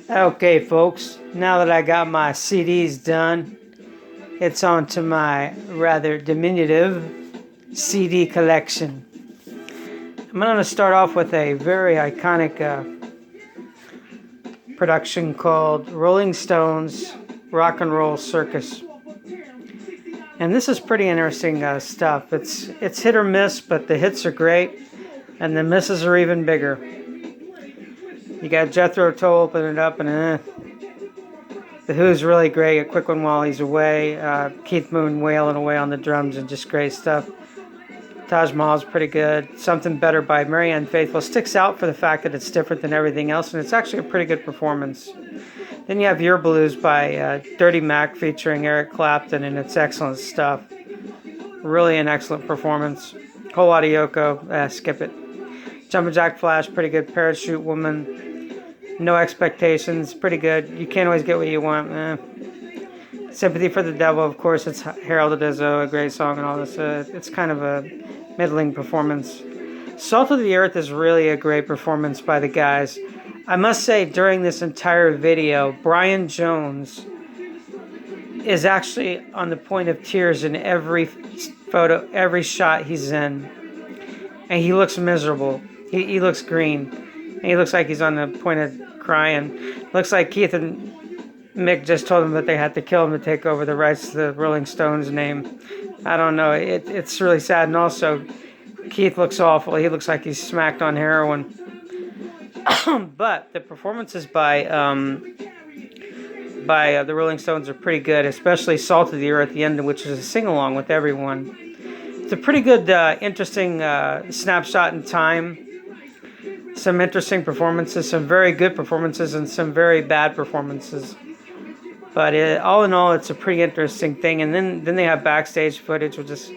Okay, folks, now that I got my CDs done, it's on to my rather diminutive CD collection. I'm going to start off with a very iconic production called Rolling Stones Rock and Roll Circus. And this is pretty interesting stuff. It's hit or miss, but the hits are great, and the misses are even bigger. You got Jethro Tull opening it up, and The Who's really great. A quick one while he's away. Keith Moon wailing away on the drums and just great stuff. Taj Mahal's pretty good. Something Better by Marianne Faithfull sticks out for the fact that it's different than everything else, and it's actually a pretty good performance. Then you have Your Blues by Dirty Mac featuring Eric Clapton, and it's excellent stuff. Really an excellent performance. Whole lot of Yoko, skip it. Jumpin' Jack Flash, pretty good. Parachute Woman, No Expectations, pretty good. You can't always get what you want. Sympathy for the Devil, of course, it's heralded as a great song and all this. It's kind of a middling performance. Salt of the Earth is really a great performance by the guys. I must say, during this entire video, Brian Jones is actually on the point of tears in every photo, every shot he's in. And he looks miserable. He looks green. And he looks like he's on the point of crying. Looks like Keith and Mick just told him that they had to kill him to take over the rights to the Rolling Stones name. I don't know. It's really sad. And also, Keith looks awful. He looks like he's smacked on heroin. But the performances by the Rolling Stones are pretty good, especially Salt of the Earth at the end, which is a sing-along with everyone. It's a pretty good, interesting snapshot in time. Some interesting performances, some very good performances, and some very bad performances. But all in all, it's a pretty interesting thing. And then they have backstage footage, which is,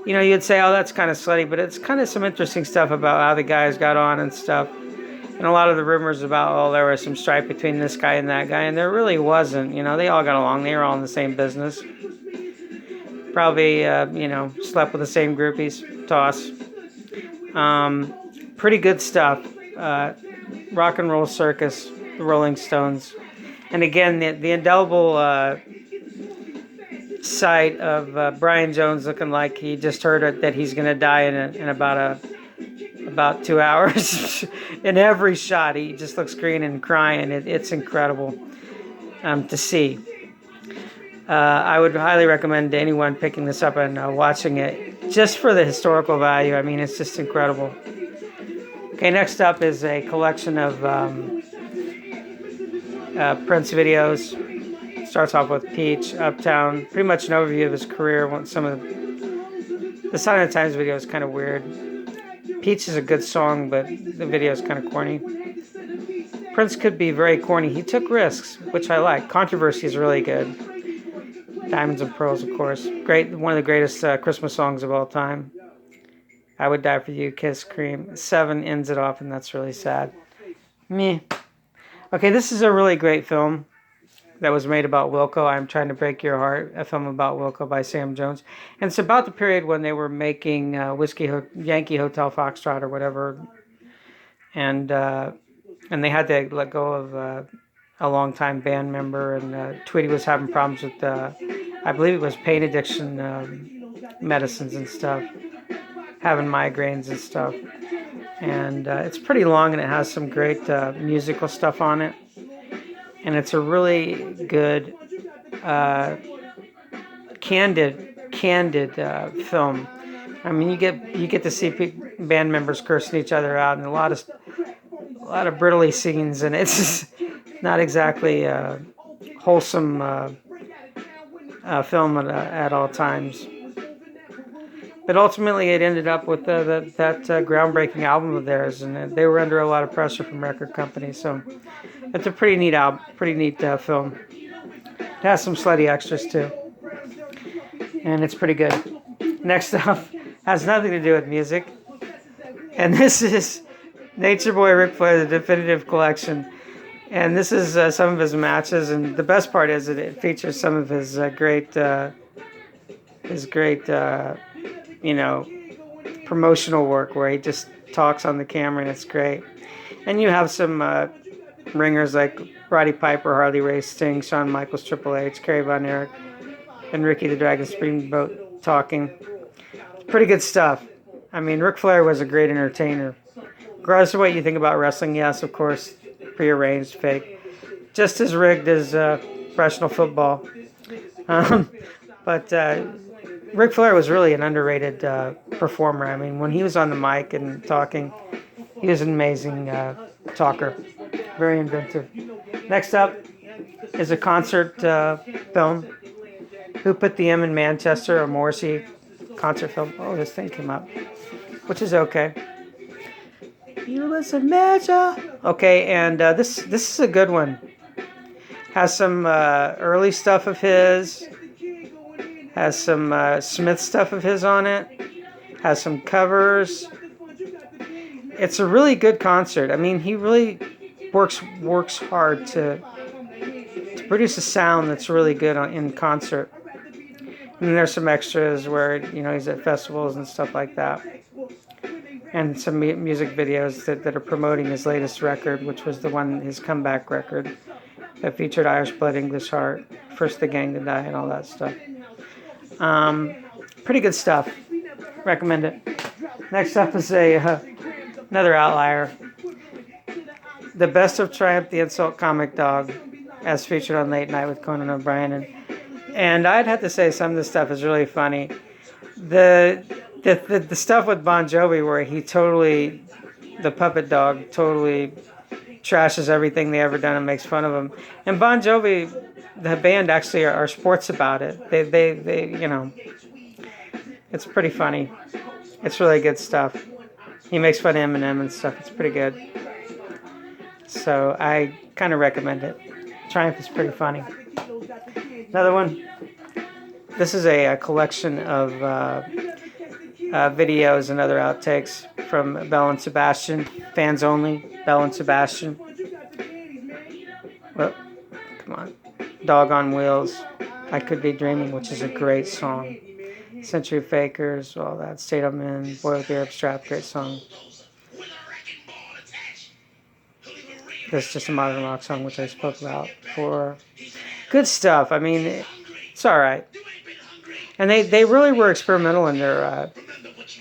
you'd say, oh, that's kind of slutty, but it's kind of some interesting stuff about how the guys got on and stuff. And a lot of the rumors about, oh, there was some strife between this guy and that guy, and there really wasn't. They all got along. They were all in the same business. Probably, slept with the same groupies. Toss. Pretty good stuff. Rock and Roll Circus, the Rolling Stones. And again, the indelible sight of Brian Jones looking like he just heard that he's going to die in about 2 hours. In every shot, he just looks green and crying. It's incredible to see. I would highly recommend to anyone picking this up and watching it, just for the historical value. I mean, it's just incredible. Okay, next up is a collection of Prince videos. Starts off with Peach, Uptown, pretty much an overview of his career. Some of the Sign of the Times video is kind of weird. Peach is a good song, but the video is kind of corny. Prince could be very corny. He took risks, which I like. Controversy is really good. Diamonds and Pearls, of course. Great, one of the greatest Christmas songs of all time. I Would Die For You, Kiss, Cream. 7 ends it off, and that's really sad. Meh. Okay, this is a really great film that was made about Wilco. I'm Trying to Break Your Heart, a film about Wilco by Sam Jones. And it's about the period when they were making Yankee Hotel Foxtrot or whatever. And they had to let go of a longtime band member. And Tweety was having problems with, I believe it was pain addiction medicines and stuff. Having migraines and stuff. And it's pretty long, and it has some great musical stuff on it. And it's a really good, candid film. I mean, you get to see band members cursing each other out, and a lot of brittle scenes, and it's just not exactly a wholesome film at all times. But ultimately, it ended up with that groundbreaking album of theirs, and they were under a lot of pressure from record companies. So it's a pretty neat album, pretty neat film. It has some slutty extras too, and it's pretty good. Next up has nothing to do with music, and this is Nature Boy Ric Flair, the Definitive Collection. And this is some of his matches, and the best part is that it features some of his great promotional work where he just talks on the camera, and it's great. And you have some ringers like Roddy Piper, Harley Race, Sting, Shawn Michaels, Triple H, Kerry Von Erich, and Ricky the Dragon Steamboat talking. Pretty good stuff. I mean, Ric Flair was a great entertainer. Regardless of what you think about wrestling, yes, of course, prearranged, fake. Just as rigged as professional football. But Ric Flair was really an underrated performer. I mean, when he was on the mic and talking, he was an amazing talker. Very inventive. Next up is a concert film. Who Put the M in Manchester? A Morrissey concert film. Oh, this thing came up, which is okay. You listen, Major. Okay, and this is a good one. Has some early stuff of his. Has some Smith stuff of his on it. Has some covers. It's a really good concert. I mean, he really works hard to produce a sound that's really good in concert. And there's some extras where he's at festivals and stuff like that, and some music videos that are promoting his latest record, which was his comeback record that featured Irish Blood, English Heart, First the Gang to Die, and all that stuff. Pretty good stuff. Recommend it. Next up is another outlier. The Best of Triumph, the Insult Comic Dog, as featured on Late Night with Conan O'Brien. And I'd have to say some of the stuff is really funny. The stuff with Bon Jovi where the puppet dog totally trashes everything they ever done and makes fun of him. And Bon Jovi, the band, actually are sports about it. They it's pretty funny. It's really good stuff. He makes fun of Eminem and stuff. It's pretty good. So I kind of recommend it. Triumph is pretty funny. Another one. This is a collection of videos and other outtakes from Belle and Sebastian. Fans only. Belle and Sebastian. Well, come on. Dog on Wheels. I Could Be Dreaming, which is a great song. Century Fakers, all that. State I'm In. Boy with the Arab Strap, great song. This is just a modern rock song, which I spoke about before. Good stuff. I mean, it's all right. And they really were experimental in their,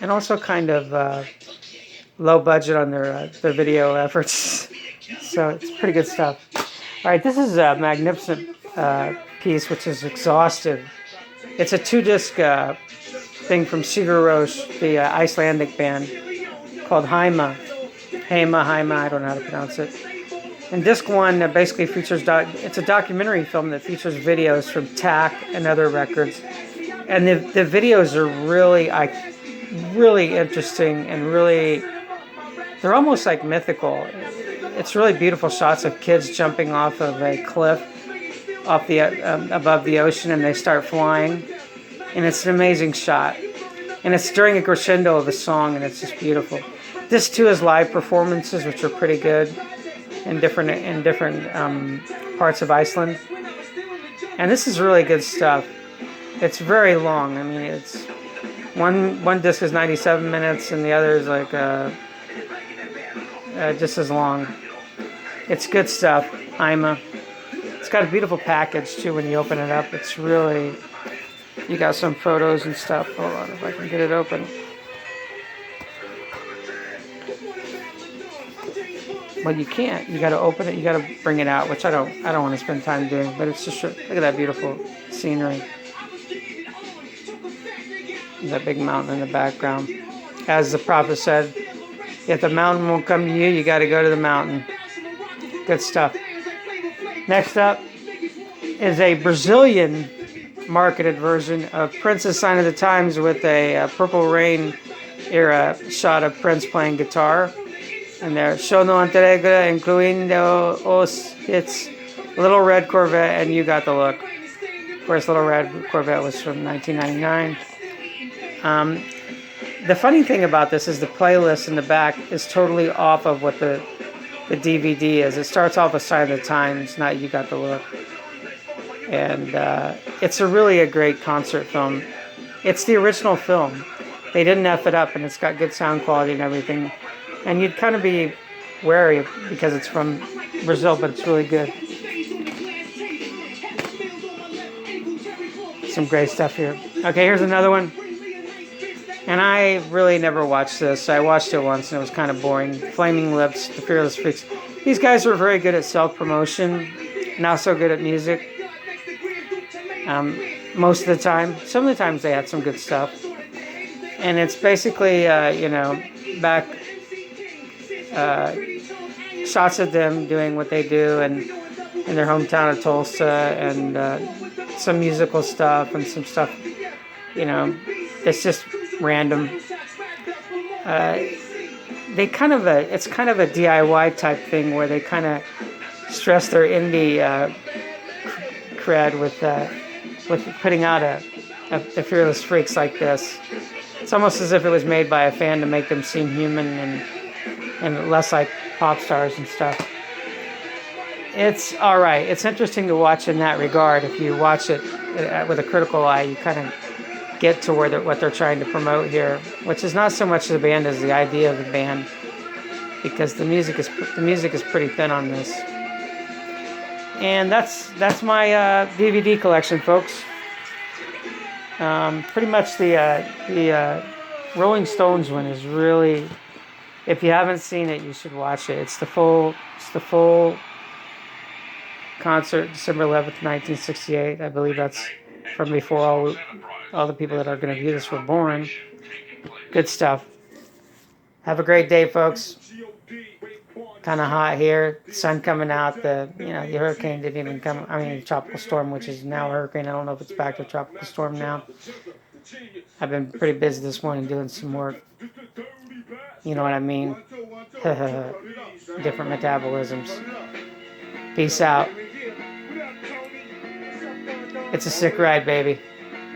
and also kind of low budget on their video efforts. So it's pretty good stuff. All right, this is a magnificent piece, which is Exhaustive. It's a 2-disc thing from Sigur Rós, the Icelandic band, called Heima, I don't know how to pronounce it. And disc 1 basically features, it's a documentary film that features videos from TAC and other records. And the videos are really interesting and they're almost like mythical. It's really beautiful shots of kids jumping off of a cliff above the ocean, and they start flying. And it's an amazing shot. And it's during a crescendo of a song, and it's just beautiful. This too is live performances, which are pretty good in different parts of Iceland. And this is really good stuff. It's very long. I mean, it's one disc is 97 minutes, and the other is like just as long. It's good stuff. It's got a beautiful package too when you open it up. It's really, you got some photos and stuff. Hold on, if I can get it open. Well, you can't. You got to open it. You got to bring it out, which I don't want to spend time doing. But it's just, look at that beautiful scenery. That big mountain in the background. As the prophet said, if the mountain won't come to you, you got to go to the mountain. Good stuff. Next up is a Brazilian marketed version of Prince's Sign of the Times with a Purple Rain era shot of Prince playing guitar. And there, Show No Entrega, incluindo os hits Little Red Corvette and You Got the Look. Of course, Little Red Corvette was from 1999. The funny thing about this is the playlist in the back is totally off of what the DVD is. It starts off with Sign of the Times, not You Got the Look. And it's really a great concert film. It's the original film. They didn't F it up, and it's got good sound quality and everything. And you'd kind of be wary because it's from Brazil, but it's really good. Some great stuff here. Okay, here's another one. And I really never watched this. I watched it once and it was kind of boring. Flaming Lips, The Fearless Freaks. These guys were very good at self-promotion, not so good at music. Most of the time. Some of the times they had some good stuff. And it's basically, back shots of them doing what they do and in their hometown of Tulsa, and some musical stuff and some stuff, it's just random. It's kind of a DIY type thing where they kind of stress their indie cred with putting out the Fearless Freaks like this. It's almost as if it was made by a fan to make them seem human and less like pop stars and stuff. It's all right. It's interesting to watch in that regard. If you watch it with a critical eye, you kind of get to what they're trying to promote here, which is not so much the band as the idea of the band, because the music is pretty thin on this. And that's my DVD collection, folks. Pretty much the Rolling Stones one is really, if you haven't seen it, you should watch it. It's the full concert, December 11th, 1968. I believe that's from before all the people that are going to view this were born. Good stuff. Have a great day, folks. Kind of hot here. Sun coming out. The hurricane didn't even come. I mean, the tropical storm, which is now a hurricane. I don't know if it's back to tropical storm now. I've been pretty busy this morning doing some work. You know what I mean? Different metabolisms. Peace out. It's a sick ride, baby.